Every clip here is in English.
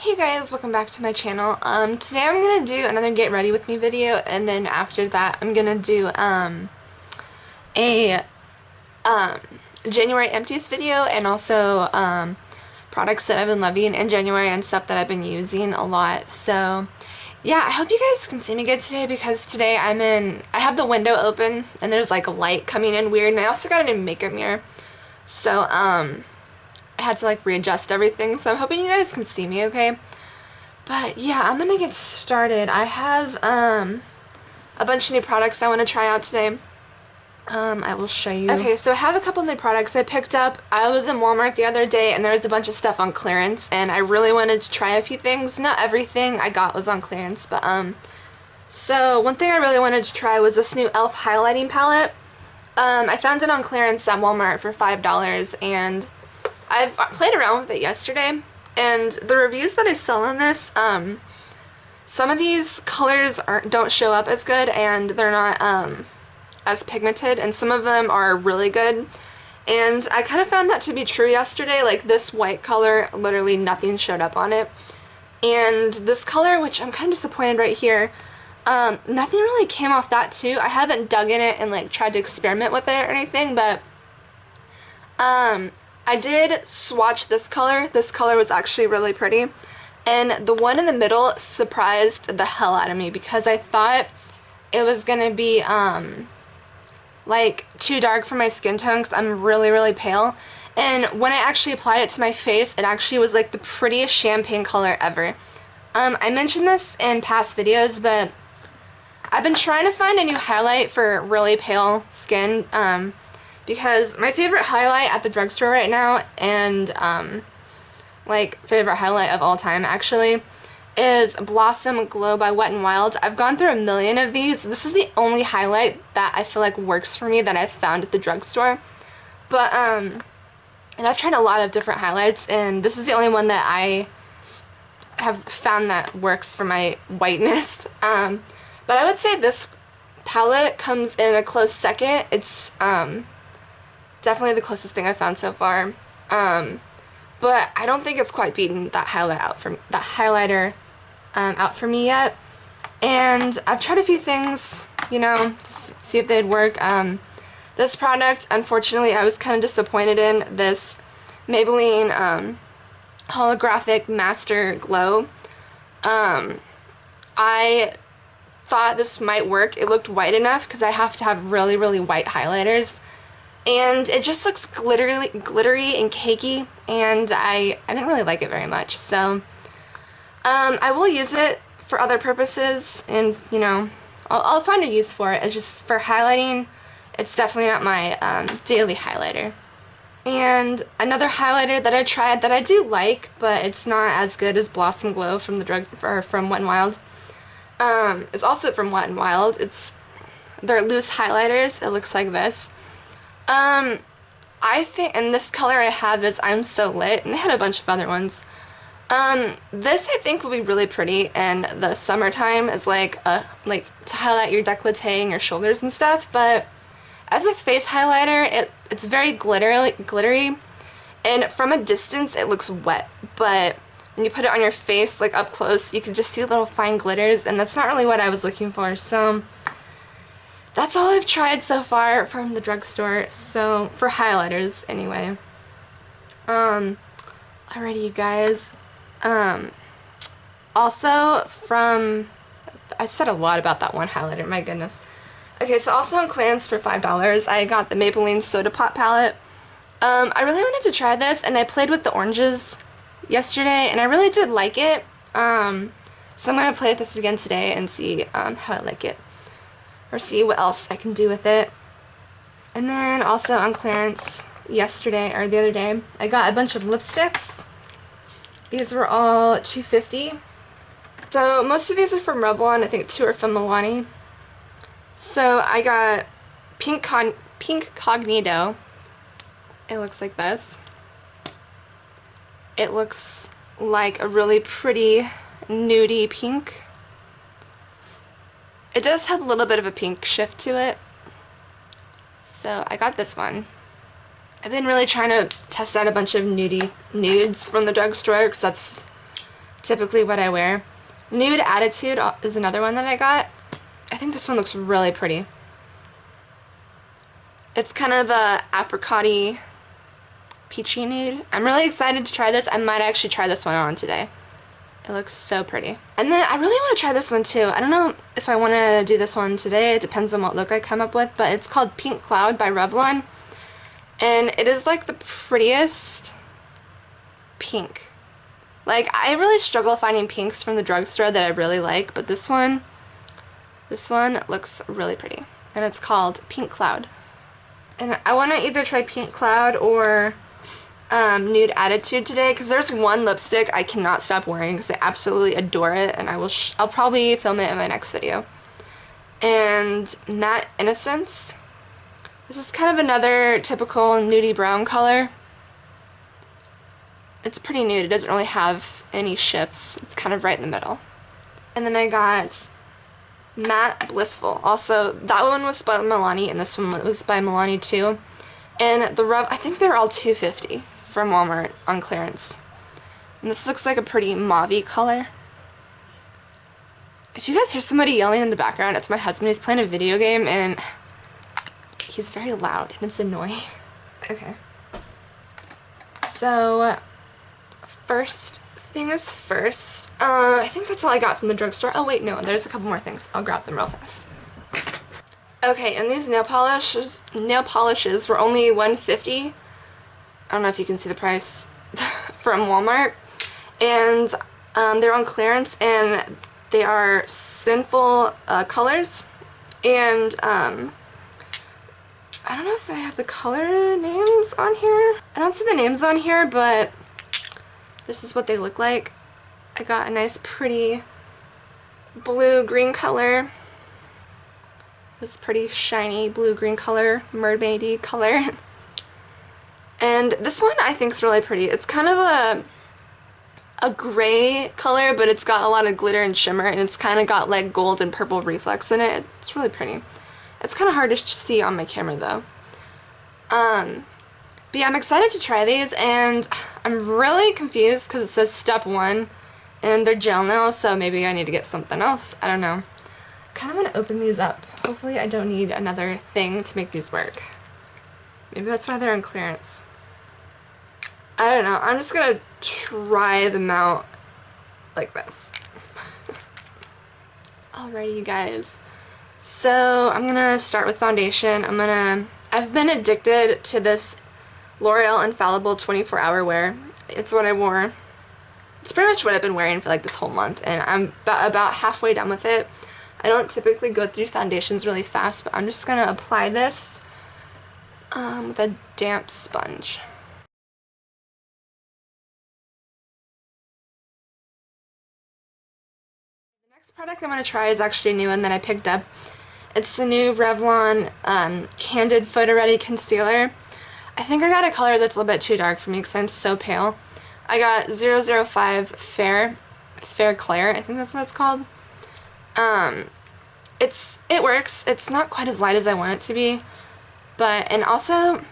Hey guys, welcome back to my channel. Today I'm gonna do another get ready with me video, and then after that I'm gonna do a January empties video, and also products that I've been loving in January and stuff that I've been using a lot. So yeah, I hope you guys can see me good today, because today I have the window open and there's like a light coming in weird, and I also got a new makeup mirror, so I had to like readjust everything, so I'm hoping you guys can see me okay. But yeah, I'm gonna get started. I have a bunch of new products I want to try out today. I will show you. Okay, so I have a couple new products I picked up. I was in Walmart the other day and there was a bunch of stuff on clearance, and I really wanted to try a few things. Not everything I got was on clearance, but so one thing I really wanted to try was this new e.l.f. highlighting palette. I found it on clearance at Walmart for $5, and I've played around with it yesterday, and the reviews that I saw on this, some of these colors don't show up as good, and they're not as pigmented, and some of them are really good. And I kind of found that to be true yesterday. Like this white color, literally nothing showed up on it. And this color, which I'm kind of disappointed right here, nothing really came off that too. I haven't dug in it and like tried to experiment with it or anything, but I did swatch this color. This color was actually really pretty. And the one in the middle surprised the hell out of me, because I thought it was gonna be like too dark for my skin tone, because I'm really pale. And when I actually applied it to my face, it actually was like the prettiest champagne color ever. I mentioned this in past videos, but I've been trying to find a new highlight for really pale skin, because my favorite highlight at the drugstore right now, and like favorite highlight of all time actually, is Blossom Glow by Wet n Wild. I've gone through a million of these. This is the only highlight that I feel like works for me that I've found at the drugstore. But and I've tried a lot of different highlights, and this is the only one that I have found that works for my whiteness. But I would say this palette comes in a close second. It's definitely the closest thing I've found so far. But I don't think it's quite beaten that highlighter out for me yet. And I've tried a few things, you know, to see if they'd work. This product, unfortunately, I was kind of disappointed in. This Maybelline Holographic Master Glow. I thought this might work. It looked white enough, because I have to have really white highlighters. And it just looks glittery and cakey, and I didn't really like it very much. So I will use it for other purposes, and you know, I'll find a use for it. It's just for highlighting, it's definitely not my daily highlighter. And another highlighter that I tried that I do like, but it's not as good as Blossom Glow from from Wet n Wild, is also from Wet n Wild. They're loose highlighters. It looks like this. I think, and this color I have is I'm So Lit, and they had a bunch of other ones. This I think would be really pretty in the summertime as like to highlight your décolleté and your shoulders and stuff, but as a face highlighter, it's very glittery, and from a distance it looks wet, but when you put it on your face, like up close, you can just see little fine glitters, and that's not really what I was looking for. So that's all I've tried so far from the drugstore, so for highlighters anyway. Alrighty, you guys. Also I said a lot about that one highlighter, my goodness. Okay, so also on clearance for $5, I got the Maybelline Soda Pop palette. I really wanted to try this, and I played with the oranges yesterday, and I really did like it. So I'm gonna play with this again today and see how I like it, or see what else I can do with it. And then also on clearance yesterday, or the other day, I got a bunch of lipsticks. These were all $2.50. So most of these are from Revlon. I think 2 are from Milani. So I got Pink Cognito. It looks like this. It looks like a really pretty nudie pink. It does have a little bit of a pink shift to it. So I got this one. I've been really trying to test out a bunch of nudes from the drugstore, because typically what I wear. Nude Attitude is another one that I got. I think this one looks really pretty. It's kind of a apricot-y, peachy nude. I'm really excited to try this. I might actually try this one on today. It looks so pretty. And then I really want to try this one too. I don't know if I want to do this one today. It depends on what look I come up with, but it's called Pink Cloud by Revlon. And it is like the prettiest pink. Like, I really struggle finding pinks from the drugstore that I really like, but this one looks really pretty. And it's called Pink Cloud. And I want to either try Pink Cloud or Nude Attitude today, because there's one lipstick I cannot stop wearing because I absolutely adore it, and I'll probably film it in my next video. And Matte Innocence. This is kind of another typical nudie brown color. It's pretty nude. It doesn't really have any shifts. It's kind of right in the middle. And then I got Matte Blissful. Also, that one was by Milani, and this one was by Milani too. And I think they're all $2.50 from Walmart on clearance. And this looks like a pretty mauve-y color. If you guys hear somebody yelling in the background, it's my husband. He's playing a video game, and he's very loud, and it's annoying. Okay. So, first thing is first. I think that's all I got from the drugstore. Oh wait, no, there's a couple more things. I'll grab them real fast. Okay, and these nail polishes were only $1.50. I don't know if you can see the price from Walmart. And they're on clearance, and they are Sinful colors. And I don't know if I have the color names on here. I don't see the names on here, but this is what they look like. I got a nice pretty blue-green color. This pretty shiny blue-green color, mermaidy color. And this one I think is really pretty. It's kind of a gray color, but it's got a lot of glitter and shimmer, and it's kind of got like gold and purple reflex in it. It's really pretty. It's kind of hard to see on my camera though. But yeah, I'm excited to try these, and I'm really confused because it says step 1 and they're gel nails, so maybe I need to get something else. I don't know. Kind of want to open these up. Hopefully I don't need another thing to make these work. Maybe that's why they're on clearance. I don't know. I'm just gonna try them out like this. Alrighty, you guys. So I'm gonna start with foundation. I've been addicted to this L'Oreal Infallible 24-hour wear. It's what I wore. It's pretty much what I've been wearing for like this whole month, and I'm about halfway done with it. I don't typically go through foundations really fast, but I'm just gonna apply this with a damp sponge. The next product I'm gonna try is actually a new one that I picked up. It's the new Revlon Candid Photo Ready Concealer. I think I got a color that's a little bit too dark for me because I'm so pale. I got 005 Fair Claire, I think that's what it's called. It works. It's not quite as light as I want it to be, and also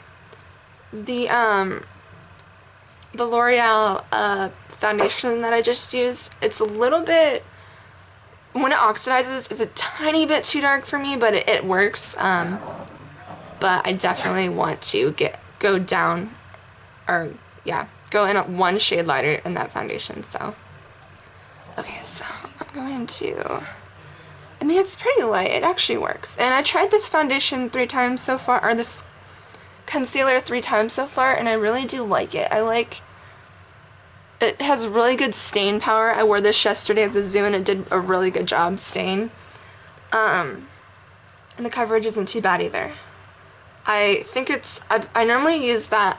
the L'Oreal foundation that I just used, it's a little bit, when it oxidizes, it's a tiny bit too dark for me, but it works. But I definitely want to go down, or yeah, go in one shade lighter in that foundation. So okay, so I'm going to, I mean, it's pretty light. It actually works. And I tried this foundation 3 times so far, or this concealer 3 times so far, and I really do like it. It has really good stain power. I wore this yesterday at the zoo, and it did a really good job staying. And the coverage isn't too bad either. I think I normally use that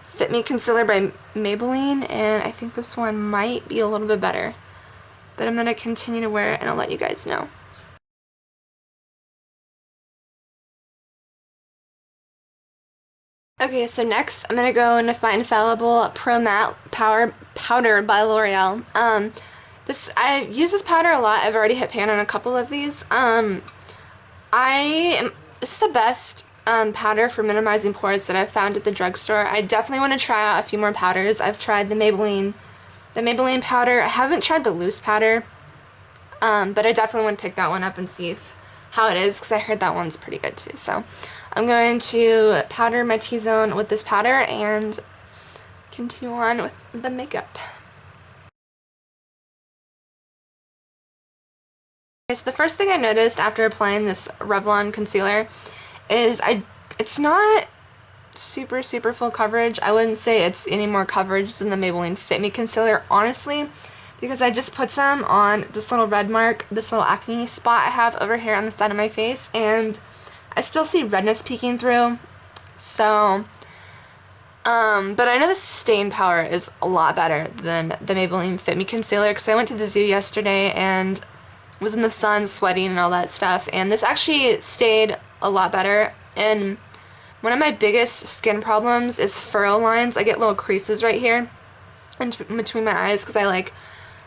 Fit Me Concealer by Maybelline, and I think this one might be a little bit better. But I'm going to continue to wear it, and I'll let you guys know. Okay, so next I'm going to go in with my Infallible Pro Matte Powder by L'Oreal. I use this powder a lot. I've already hit pan on a couple of these. This is the best powder for minimizing pores that I've found at the drugstore. I definitely want to try out a few more powders. I've tried the Maybelline the Maybelline powder. I haven't tried the loose powder, but I definitely want to pick that one up and see how it is, because I heard that one's pretty good too. So I'm going to powder my T-zone with this powder and continue on with the makeup. Okay, so the first thing I noticed after applying this Revlon concealer is it's not super full coverage. I wouldn't say it's any more coverage than the Maybelline Fit Me concealer, honestly, because I just put some on this little red mark, this little acne spot I have over here on the side of my face, and I still see redness peeking through. So but I know the stain power is a lot better than the Maybelline Fit Me concealer, because I went to the zoo yesterday and was in the sun sweating and all that stuff, and this actually stayed a lot better. And one of my biggest skin problems is furrow lines. I get little creases right here in between my eyes because I like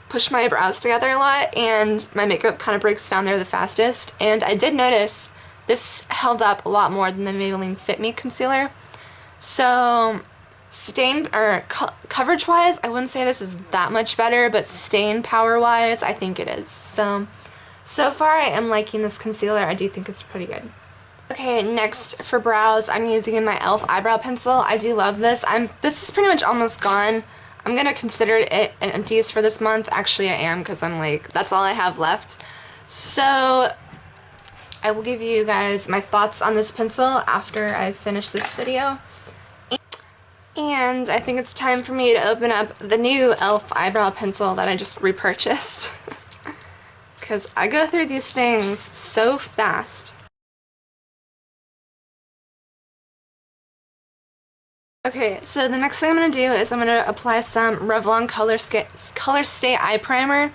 push my brows together a lot, and my makeup kind of breaks down there the fastest. And I did notice this held up a lot more than the Maybelline Fit Me concealer. So stain or coverage wise, I wouldn't say this is that much better, but stain power wise, I think it is. So far I am liking this concealer. I do think it's pretty good. Okay, next for brows, I'm using my e.l.f. eyebrow pencil. I do love this. This is pretty much almost gone. I'm gonna consider it an empties for this month. Actually, I am, because I'm like, that's all I have left. So I will give you guys my thoughts on this pencil after I finish this video. And I think it's time for me to open up the new e.l.f. eyebrow pencil that I just repurchased. Because I go through these things so fast. Okay, so the next thing I'm going to do is I'm going to apply some Revlon Color Stay Eye Primer.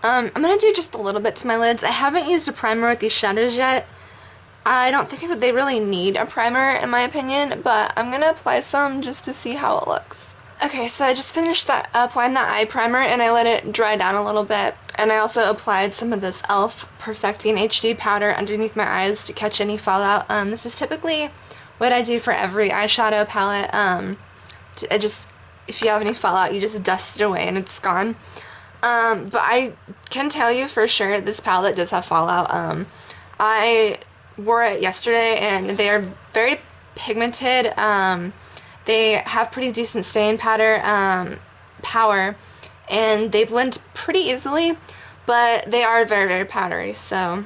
I'm going to do just a little bit to my lids. I haven't used a primer with these shadows yet. I don't think they really need a primer in my opinion, but I'm going to apply some just to see how it looks. Okay, so I just finished applying that eye primer, and I let it dry down a little bit. And I also applied some of this e.l.f. Perfecting HD powder underneath my eyes to catch any fallout. This is typically what I do for every eyeshadow palette. If you have any fallout, you just dust it away and it's gone. But I can tell you for sure this palette does have fallout. I wore it yesterday and they are very pigmented. They have pretty decent stain power, and they blend pretty easily, but they are very powdery, so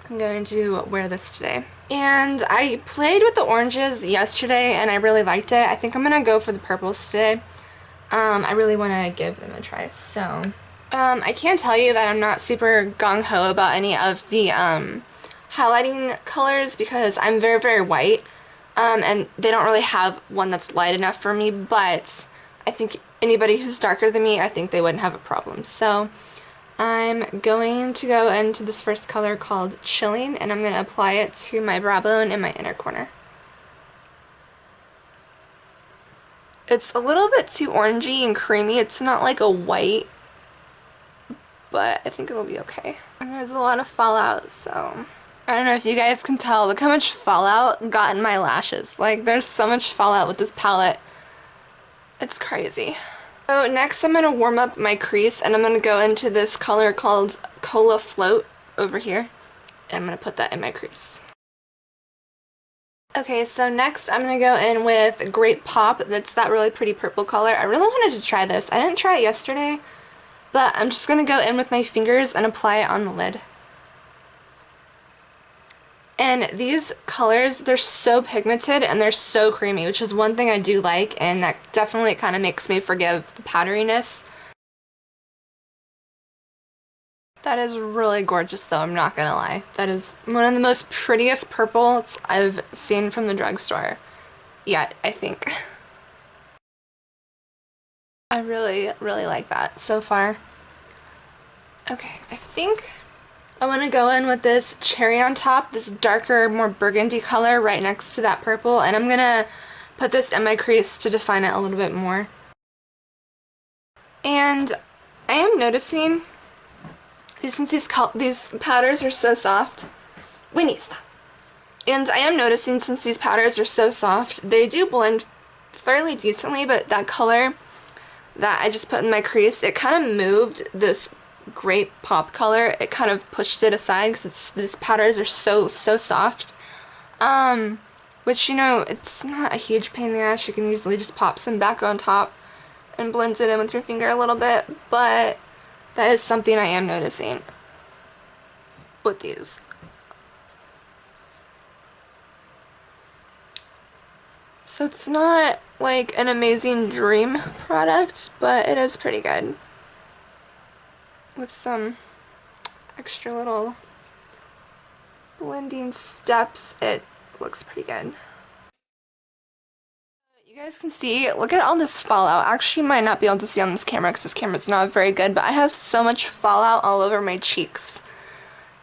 I'm going to wear this today. And I played with the oranges yesterday and I really liked it. I think I'm gonna go for the purples today. I really want to give them a try. So I can tell you that I'm not super gung-ho about any of the highlighting colors, because I'm very white, and they don't really have one that's light enough for me, but I think anybody who's darker than me, I think they wouldn't have a problem. So I'm going to go into this first color called Chilling, and I'm going to apply it to my brow bone and my inner corner. It's a little bit too orangey and creamy. It's not like a white, but I think it'll be okay. And there's a lot of fallout, so I don't know if you guys can tell. Look how much fallout got in my lashes. Like, there's so much fallout with this palette. It's crazy. So next I'm going to warm up my crease, and I'm going to go into this color called Cola Float over here. And I'm going to put that in my crease. Okay, so next I'm going to go in with Grape Pop. That's that really pretty purple color. I really wanted to try this. I didn't try it yesterday, but I'm just going to go in with my fingers and apply it on the lid. And these colors, they're so pigmented and they're so creamy, which is one thing I do like, and that definitely kind of makes me forgive the powderiness. That is really gorgeous though, I'm not gonna lie. That is one of the most prettiest purples I've seen from the drugstore yet, I think. I really like that so far. Okay, I think I want to go in with this Cherry on Top, this darker, more burgundy color right next to that purple, and I'm going to put this in my crease to define it a little bit more. And I am noticing, since these powders are so soft, Winnie, stop. And I am noticing, since these powders are so soft, they do blend fairly decently, but that color, that I just put in my crease, it kind of moved this Grape Pop color. It kind of pushed it aside because these powders are so soft. Which, you know, it's not a huge pain in the ass. You can easily just pop some back on top and blend it in with your finger a little bit, but that is something I am noticing with these. So it's not like an amazing dream product, but it is pretty good. With some extra little blending steps, it looks pretty good. You guys can see, look at all this fallout. Actually, you might not be able to see on this camera because this camera's not very good, but I have so much fallout all over my cheeks.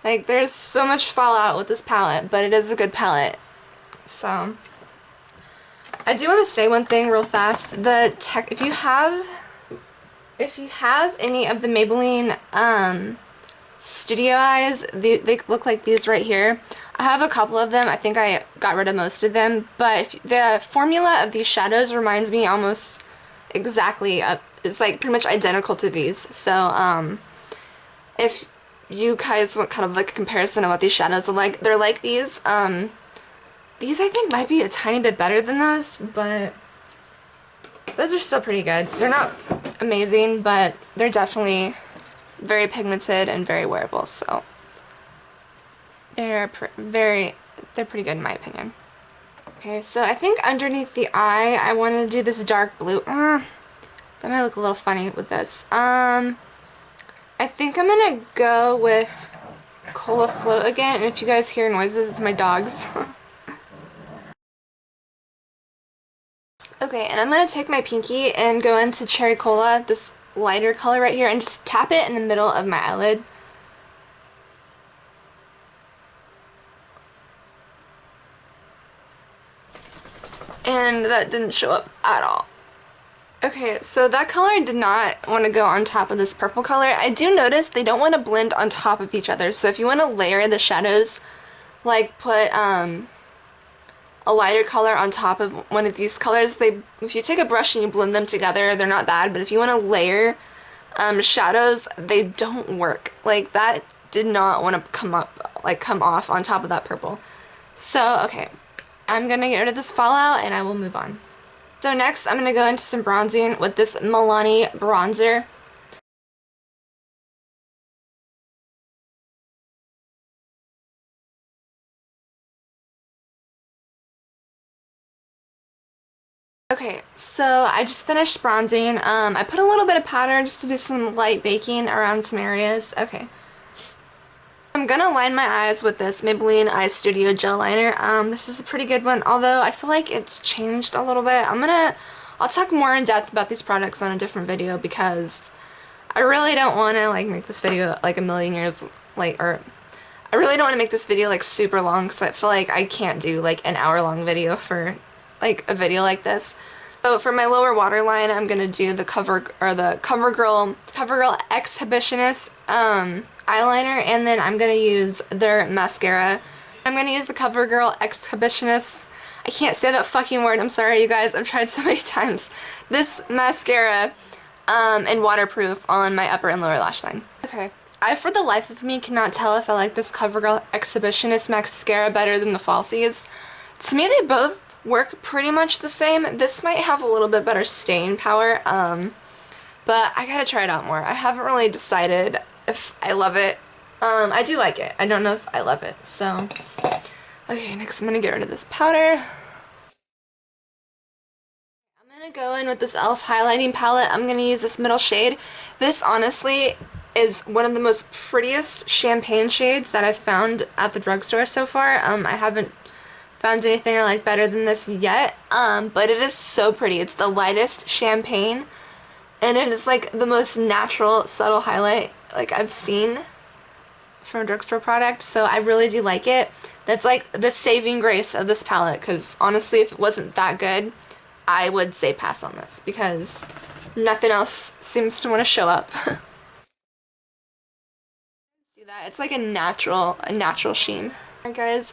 Like, there's so much fallout with this palette, but it is a good palette. So, I do want to say one thing real fast. If you have any of the Maybelline Studio Eyes, they look like these right here. I have a couple of them. I think I got rid of most of them, but the formula of these shadows reminds me almost exactly it's like pretty much identical to these. So if you guys want kind of like a comparison of what these shadows are like, they're like these. These I think might be a tiny bit better than those, but those are still pretty good. They're not amazing, but they're definitely very pigmented and very wearable, so they're pretty good in my opinion. Okay, so I think underneath the eye, I want to do this dark blue. That might look a little funny with this. I think I'm gonna go with Cola Float again, and if you guys hear noises, it's my dogs. Okay, and I'm gonna take my pinky and go into Cherry Cola, this lighter color right here, and just tap it in the middle of my eyelid. And that didn't show up at all. Okay, so that color did not want to go on top of this purple color. I do notice they don't want to blend on top of each other, so if you want to layer the shadows, like put a lighter color on top of one of these colors, if you take a brush and you blend them together, they're not bad, but if you want to layer shadows, they don't work. Like, that did not want to come off on top of that purple. So, okay, I'm gonna get rid of this fallout and I will move on. So next, I'm gonna go into some bronzing with this Milani bronzer. Okay, so I just finished bronzing. I put a little bit of powder just to do some light baking around some areas. Okay. I'm gonna line my eyes with this Maybelline Eye Studio Gel Liner. This is a pretty good one, although I feel like it's changed a little bit. I'll talk more in depth about these products on a different video because I really don't want to like make this video like a million years like, or I really don't want to make this video like super long because I feel like I can't do like an hour-long video for like a video like this. So for my lower waterline, I'm gonna do the CoverGirl Exhibitionist eyeliner, and then I'm gonna use their mascara. I'm gonna use the CoverGirl Exhibitionist. I can't say that fucking word. I'm sorry, you guys. I've tried so many times. This mascara and waterproof on my upper and lower lash line. Okay. I, for the life of me, cannot tell if I like this CoverGirl Exhibitionist mascara better than the falsies. To me, they both work pretty much the same. This might have a little bit better staying power, but I gotta try it out more. I haven't really decided if I love it. I do like it. I don't know if I love it, so. Okay, next I'm gonna get rid of this powder. I'm gonna go in with this e.l.f. highlighting palette. I'm gonna use this middle shade. This, honestly, is one of the most prettiest champagne shades that I've found at the drugstore so far. I haven't found anything I like better than this yet, but it is so pretty. It's the lightest champagne, and it is like the most natural, subtle highlight like I've seen from a drugstore product, so I really do like it. That's like the saving grace of this palette, because honestly, if it wasn't that good, I would say pass on this, because nothing else seems to want to show up. See that? It's like a natural sheen. Alright guys,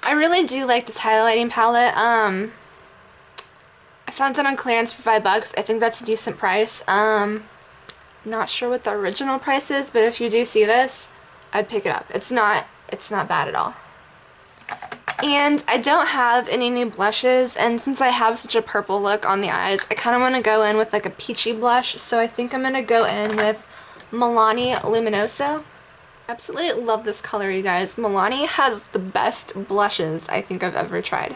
I really do like this highlighting palette. I found it on clearance for $5. I think that's a decent price. Not sure what the original price is, but if you do see this, I'd pick it up. It's not bad at all. And I don't have any new blushes, and since I have such a purple look on the eyes, I kind of want to go in with like a peachy blush, so I think I'm going to go in with Milani Luminoso. Absolutely love this color, you guys. Milani has the best blushes I think I've ever tried.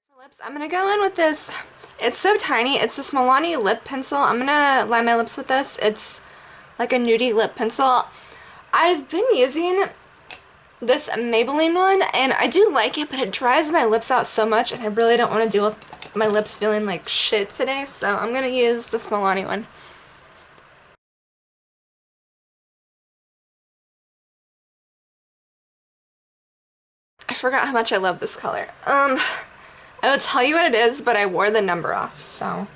For lips, I'm going to go in with this. It's so tiny. It's this Milani lip pencil. I'm going to line my lips with this. It's like a nudie lip pencil. I've been using this Maybelline one, and I do like it, but it dries my lips out so much, and I really don't want to deal with my lips feeling like shit today, so I'm going to use this Milani one. I forgot how much I love this color. I will tell you what it is, but I wore the number off, so.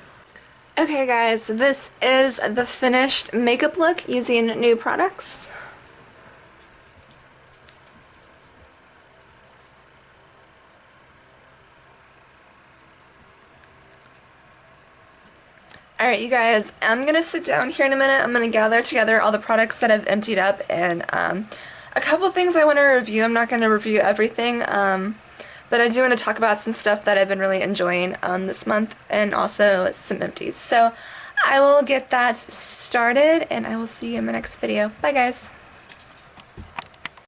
Okay guys, this is the finished makeup look using new products. Alright you guys, I'm gonna sit down here in a minute. I'm gonna gather together all the products that I've emptied up, and a couple things I want to review. I'm not going to review everything, but I do want to talk about some stuff that I've been really enjoying this month, and also some empties. So I will get that started, and I will see you in my next video. Bye guys!